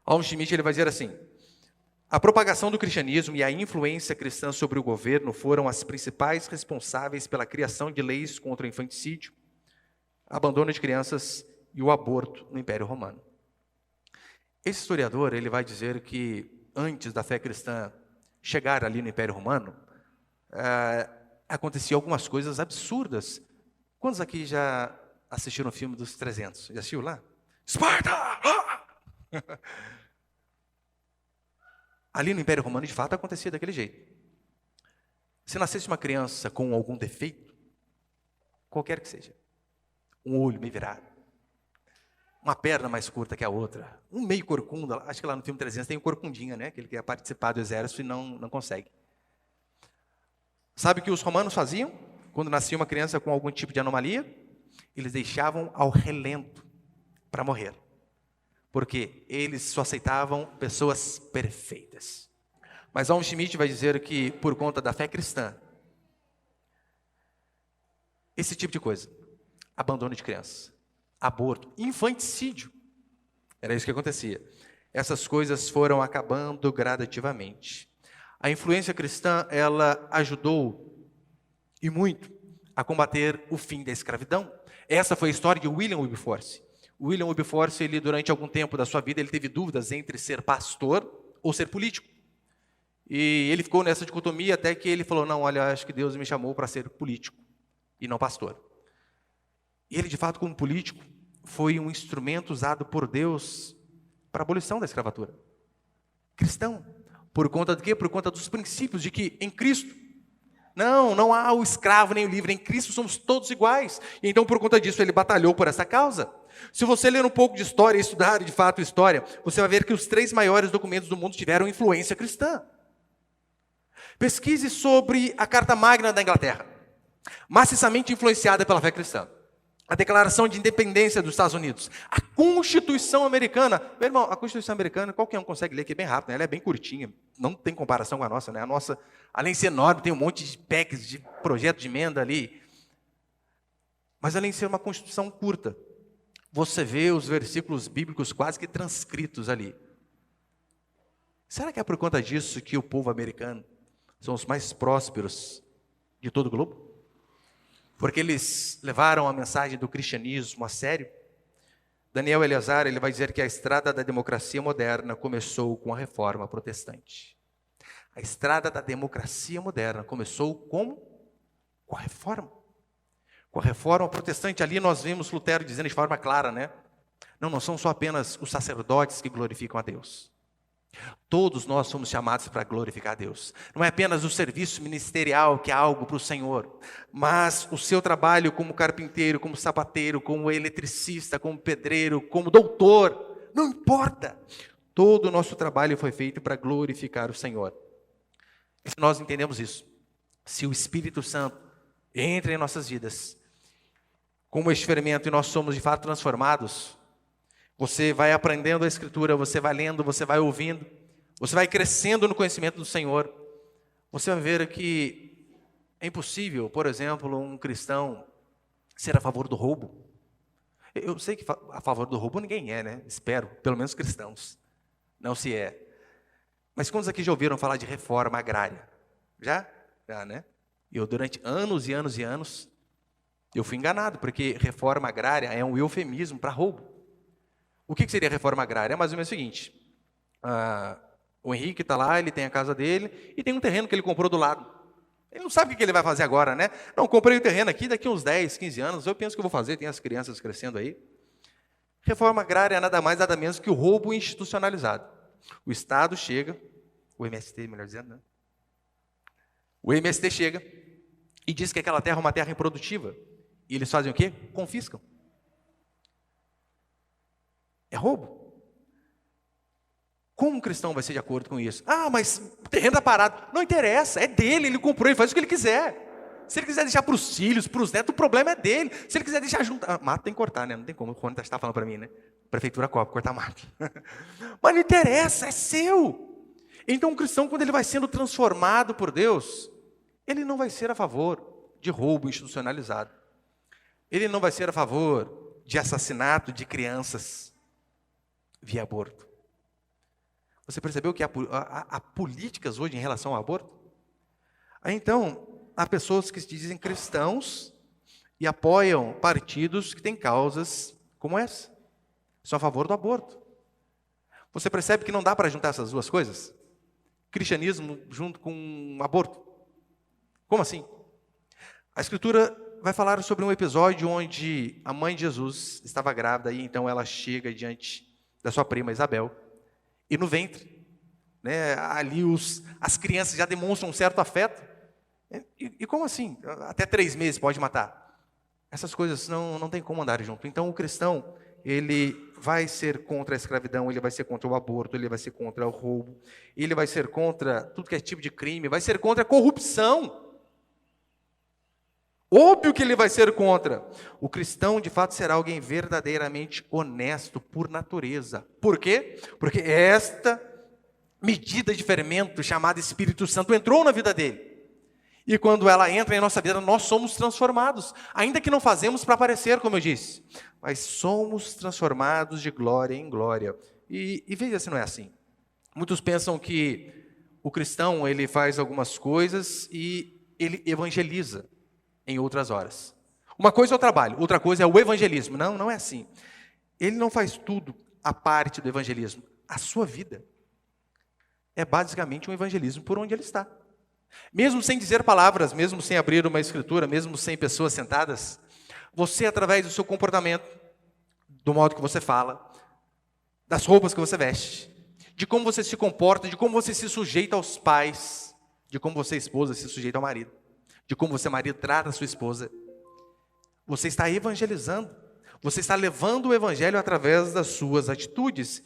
Alm Schmidt ele vai dizer assim: a propagação do cristianismo e a influência cristã sobre o governo foram as principais responsáveis pela criação de leis contra o infanticídio, abandono de crianças e o aborto no Império Romano. Esse historiador ele vai dizer que antes da fé cristã chegar ali no Império Romano, aconteciam algumas coisas absurdas. Quantos aqui já assistiram o filme dos 300? Já assistiu lá? Esparta! Ali no Império Romano, de fato, acontecia daquele jeito. Se nascesse uma criança com algum defeito, qualquer que seja, um olho meio virado, uma perna mais curta que a outra, um meio corcunda, acho que lá no filme 300 tem um corcundinha, né? Aquele que quer participar do exército e não consegue. Sabe o que os romanos faziam? Quando nascia uma criança com algum tipo de anomalia, eles deixavam ao relento para morrer. Porque eles só aceitavam pessoas perfeitas. Mas Alm Schmidt vai dizer que, por conta da fé cristã, esse tipo de coisa, abandono de criança, aborto, infanticídio, era isso que acontecia. Essas coisas foram acabando gradativamente. A influência cristã, ela ajudou, e muito, a combater o fim da escravidão. Essa foi a história de William Wilberforce. William Wilberforce, ele, durante algum tempo da sua vida, ele teve dúvidas entre ser pastor ou ser político. E ele ficou nessa dicotomia até que ele falou, não, olha, acho que Deus me chamou para ser político e não pastor. E ele, de fato, como político, foi um instrumento usado por Deus para a abolição da escravatura. Cristão. Por conta de quê? Por conta dos princípios de que em Cristo, não há o escravo nem o livre, em Cristo somos todos iguais. E então, por conta disso, ele batalhou por essa causa. Se você ler um pouco de história e estudar, de fato, história, você vai ver que os 3 maiores documentos do mundo tiveram influência cristã. Pesquise sobre a Carta Magna da Inglaterra, maciçamente influenciada pela fé cristã. A Declaração de Independência dos Estados Unidos, a Constituição Americana. Meu irmão, a Constituição Americana, qualquer um consegue ler, que é bem rápido, né? Ela é bem curtinha, não tem comparação com a nossa, né? A nossa, além de ser enorme, tem um monte de PECs, de projeto de emenda ali. Mas além de ser uma Constituição curta, você vê os versículos bíblicos quase que transcritos ali. Será que é por conta disso que o povo americano são os mais prósperos de todo o globo? Porque eles levaram a mensagem do cristianismo a sério? Daniel Eleazar, ele vai dizer que a estrada da democracia moderna começou com a reforma protestante. A estrada da democracia moderna começou como? Com a reforma. Com a reforma protestante, ali nós vimos Lutero dizendo de forma clara, né? Não são só apenas os sacerdotes que glorificam a Deus. Todos nós somos chamados para glorificar a Deus. Não é apenas o serviço ministerial que é algo para o Senhor, mas o seu trabalho como carpinteiro, como sapateiro, como eletricista, como pedreiro, como doutor, não importa. Todo o nosso trabalho foi feito para glorificar o Senhor. E se nós entendemos isso, se o Espírito Santo entra em nossas vidas, como experimento, e nós somos de fato transformados, você vai aprendendo a Escritura, você vai lendo, você vai ouvindo, você vai crescendo no conhecimento do Senhor. Você vai ver que é impossível, por exemplo, um cristão ser a favor do roubo. Eu sei que a favor do roubo ninguém é, né? Espero, pelo menos cristãos. Não se é. Mas quantos aqui já ouviram falar de reforma agrária? Já? Já, né? Eu, durante anos e anos e anos, eu fui enganado, porque reforma agrária é um eufemismo para roubo. O que seria reforma agrária? É mais ou menos o seguinte, o Henrique está lá, ele tem a casa dele, e tem um terreno que ele comprou do lado. Ele não sabe o que ele vai fazer agora, né? Não, comprei o terreno aqui, daqui uns 10, 15 anos, eu penso que eu vou fazer, tem as crianças crescendo aí. Reforma agrária é nada mais, nada menos que o roubo institucionalizado. O Estado chega, o MST, melhor dizendo, né? O MST chega e diz que aquela terra é uma terra improdutiva. E eles fazem o quê? Confiscam. É roubo. Como um cristão vai ser de acordo com isso? Mas o terreno está parado. Não interessa, é dele, ele comprou, ele faz o que ele quiser. Se ele quiser deixar para os filhos, para os netos, o problema é dele. Se ele quiser deixar junto... mato tem que cortar, né? Não tem como, o Rony está falando para mim, né? Prefeitura cobra, cortar mato. Mas não interessa, é seu. Então, um cristão, quando ele vai sendo transformado por Deus, ele não vai ser a favor de roubo institucionalizado. Ele não vai ser a favor de assassinato de crianças via aborto. Você percebeu que há políticas hoje em relação ao aborto? Então, há pessoas que se dizem cristãos e apoiam partidos que têm causas como essa. São a favor do aborto. Você percebe que não dá para juntar essas duas coisas? Cristianismo junto com aborto. Como assim? A Escritura vai falar sobre um episódio onde a mãe de Jesus estava grávida e então ela chega diante da sua prima Isabel. E no ventre, né, ali as crianças já demonstram um certo afeto. E como assim? Até 3 meses pode matar. Essas coisas não tem como andar junto. Então o cristão, ele vai ser contra a escravidão, ele vai ser contra o aborto, ele vai ser contra o roubo, ele vai ser contra tudo que é tipo de crime, vai ser contra a corrupção. Óbvio que ele vai ser contra. O cristão, de fato, será alguém verdadeiramente honesto por natureza. Por quê? Porque esta medida de fermento chamada Espírito Santo entrou na vida dele. E quando ela entra em nossa vida, nós somos transformados. Ainda que não fazemos para aparecer, como eu disse. Mas somos transformados de glória em glória. E veja se não é assim. Muitos pensam que o cristão, ele faz algumas coisas e ele evangeliza em outras horas. Uma coisa é o trabalho, outra coisa é o evangelismo. Não é assim. Ele não faz tudo a parte do evangelismo. A sua vida é basicamente um evangelismo por onde ele está. Mesmo sem dizer palavras, mesmo sem abrir uma escritura, mesmo sem pessoas sentadas, você, através do seu comportamento, do modo que você fala, das roupas que você veste, de como você se comporta, de como você se sujeita aos pais, de como você, esposa, se sujeita ao marido, de como você, marido, trata a sua esposa, você está evangelizando, você está levando o evangelho através das suas atitudes.